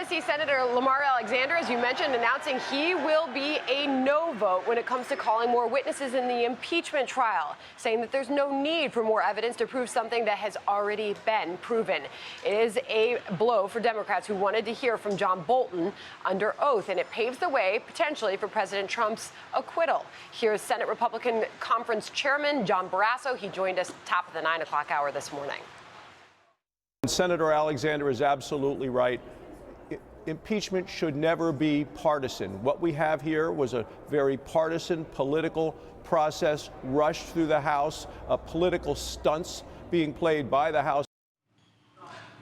Tennessee Senator Lamar Alexander, as you mentioned, announcing he will be a no vote when it comes to calling more witnesses in the impeachment trial, saying that there's no need for more evidence to prove something that has already been proven. It is a blow for Democrats who wanted to hear from John Bolton under oath, and it paves the way potentially for President Trump's acquittal. Here's Senate Republican Conference Chairman John Barrasso. He joined us top of the 9 o'clock hour this morning. Senator Alexander is absolutely right. Impeachment should never be partisan. What we have here was a very partisan political process rushed through the House, political stunts being played by the House.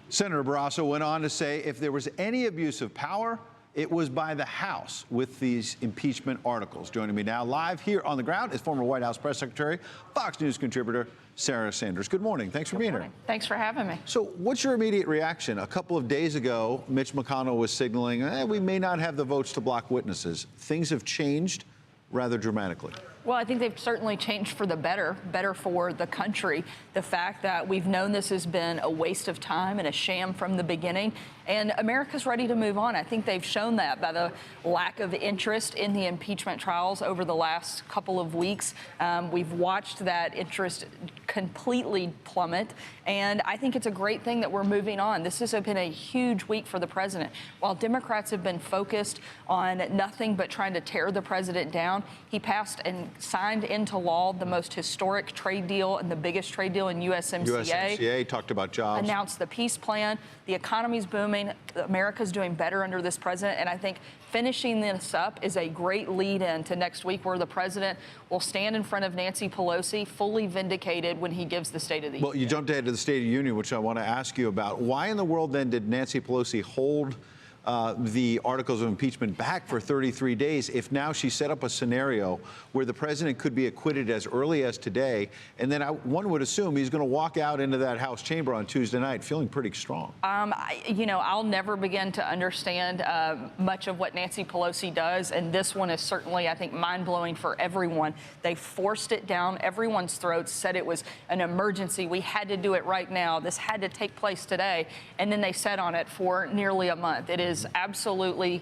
Senator Barrasso went on to say if there was any abuse of power, it was by the House with these impeachment articles. Joining me now live here on the ground is former White House press secretary, Fox News contributor Sarah Sanders. Good morning. Thanks for being here. Thanks for having me. So what's your immediate reaction? A couple of days ago, Mitch McConnell was signaling we may not have the votes to block witnesses. Things have changed rather dramatically. Well, I think they've certainly changed for the better for the country. The fact that we've known this has been a waste of time and a sham from the beginning, and America's ready to move on. I think they've shown that by the lack of interest in the impeachment trials over the last couple of weeks. We've watched that interest completely plummet, and I think it's a great thing that we're moving on. This has been a huge week for the president. While Democrats have been focused on nothing but trying to tear the president down, he passed and signed into law the most historic trade deal and the biggest trade deal in USMCA. USMCA talked about jobs. Announced the peace plan. The economy's booming. America's doing better under this president. And I think finishing this up is a great lead-in to next week, where the president will stand in front of Nancy Pelosi fully vindicated when he gives the State of the Union. Well, you jumped ahead to the State of the Union, which I want to ask you about. Why in the world then did Nancy Pelosi hold the articles of impeachment back for 33 days if now she set up a scenario where the president could be acquitted as early as today, and then one would assume he's going to walk out into that House chamber on Tuesday night feeling pretty strong? I'll never begin to understand much of what Nancy Pelosi does, and this one is certainly, I think, mind-blowing for everyone. They forced it down everyone's throats, said it was an emergency. We had to do it right now. This had to take place today, and then they sat on it for nearly a month. It is absolutely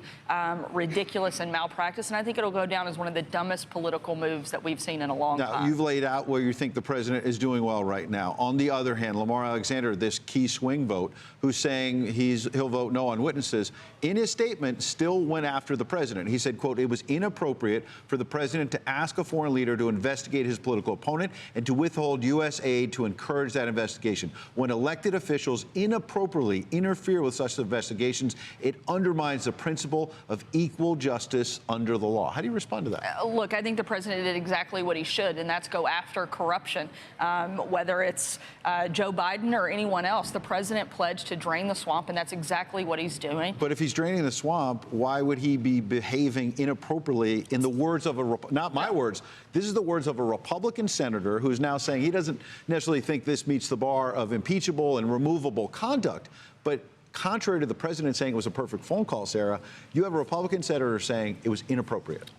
ridiculous and malpractice, and I think it'll go down as one of the dumbest political moves that we've seen in a long time. Now, you've laid out where you think the president is doing well right now. On the other hand, Lamar Alexander, this key swing vote, who's saying he'll vote no on witnesses, in his statement still went after the president. He said, quote, it was inappropriate for the president to ask a foreign leader to investigate his political opponent and to withhold U.S. aid to encourage that investigation. When elected officials inappropriately interfere with such investigations, it undermines the principle of equal justice under the law. How do you respond to that? Look, I think the president did exactly what he should, and that's go after corruption. Whether it's Joe Biden or anyone else, the president pledged to drain the swamp, and that's exactly what he's doing. But if he's draining the swamp, why would he be behaving inappropriately, in the words of not my words, this is the words of a Republican senator who's now saying he doesn't necessarily think this meets the bar of impeachable and removable conduct, but contrary to the president saying it was a perfect phone call, Sarah, you have a Republican senator saying it was inappropriate.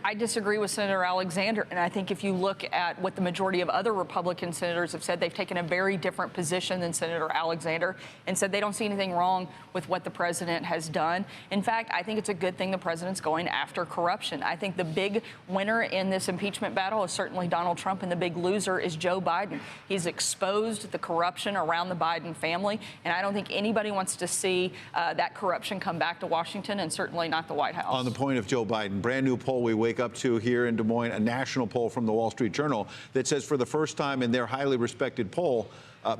I disagree with Senator Alexander, and I think if you look at what the majority of other Republican senators have said, they've taken a very different position than Senator Alexander and said they don't see anything wrong with what the president has done. In fact, I think it's a good thing the president's going after corruption. I think the big winner in this impeachment battle is certainly Donald Trump, and the big loser is Joe Biden. He's exposed the corruption around the Biden family, and I don't think anybody wants to see that corruption come back to Washington, and certainly not the White House. On the point of Joe Biden, brand new poll we wake up to here in Des Moines, a national poll from the Wall Street Journal that says for the first time in their highly respected poll,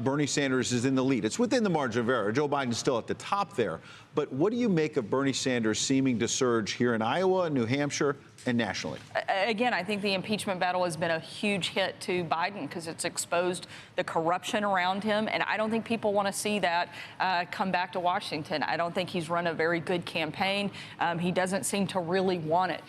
Bernie Sanders is in the lead. It's within the margin of error. Joe Biden's still at the top there. But what do you make of Bernie Sanders seeming to surge here in Iowa, New Hampshire, and nationally? Again, I think the impeachment battle has been a huge hit to Biden because it's exposed the corruption around him, and I don't think people want to see that come back to Washington. I don't think he's run a very good campaign. He doesn't seem to really want it.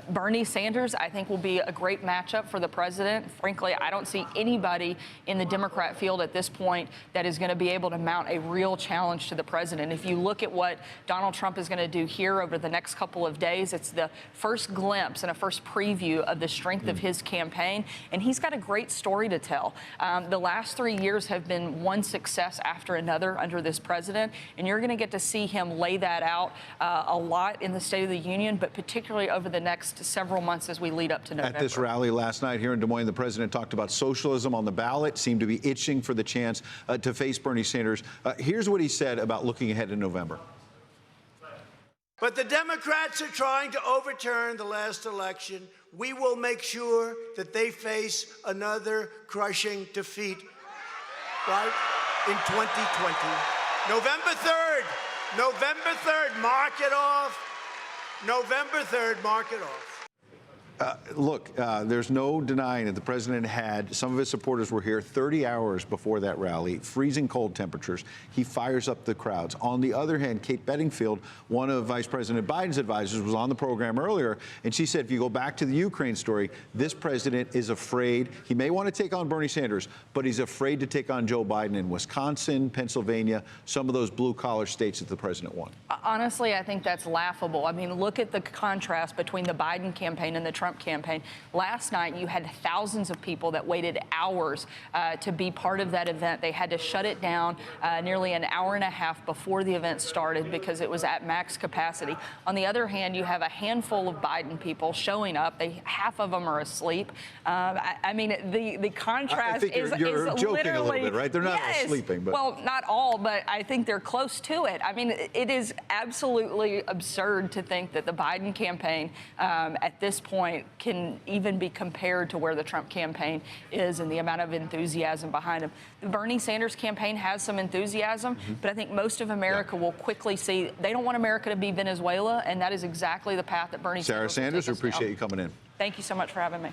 Bernie Sanders, I think, will be a great matchup for the president. Frankly, I don't see anybody in the Democrat field at this point that is going to be able to mount a real challenge to the president. If you look at what Donald Trump is going to do here over the next couple of days, it's the first glimpse and a first preview of the strength of his campaign. And he's got a great story to tell. The last 3 years have been one success after another under this president. And you're going to get to see him lay that out a lot in the State of the Union, but particularly over the next several months as we lead up to November. At this rally last night here in Des Moines, the president talked about socialism on the ballot, seemed to be itching for the chance to face Bernie Sanders. Here's what he said about looking ahead in November. But the Democrats are trying to overturn the last election. We will make sure that they face another crushing defeat, right, in 2020. November 3rd. November 3rd. Mark it off. November 3rd. Mark it off. Look, there's no denying that the president had, some of his supporters were here 30 hours before that rally, freezing cold temperatures. He fires up the crowds. On the other hand, Kate Bedingfield, one of Vice President Biden's advisors, was on the program earlier, and she said, if you go back to the Ukraine story, this president is afraid. He may want to take on Bernie Sanders, but he's afraid to take on Joe Biden in Wisconsin, Pennsylvania, some of those blue-collar states that the president won. Honestly, I think that's laughable. I mean, look at the contrast between the Biden campaign and the Trump campaign. Last night, you had thousands of people that waited hours to be part of that event. They had to shut it down nearly an hour and a half before the event started because it was at max capacity. On the other hand, you have a handful of Biden people showing up. Half of them are asleep. I mean, the contrast is you're joking literally, a little bit, right? They're not all sleeping. But. Well, not all, but I think they're close to it. I mean, it is absolutely absurd to think that the Biden campaign at this point can even be compared to where the Trump campaign is and the amount of enthusiasm behind him. The Bernie Sanders campaign has some enthusiasm, but I think most of America will quickly see they don't want America to be Venezuela, and that is exactly the path that Bernie Sarah Sanders we appreciate you coming in. Thank you so much for having me.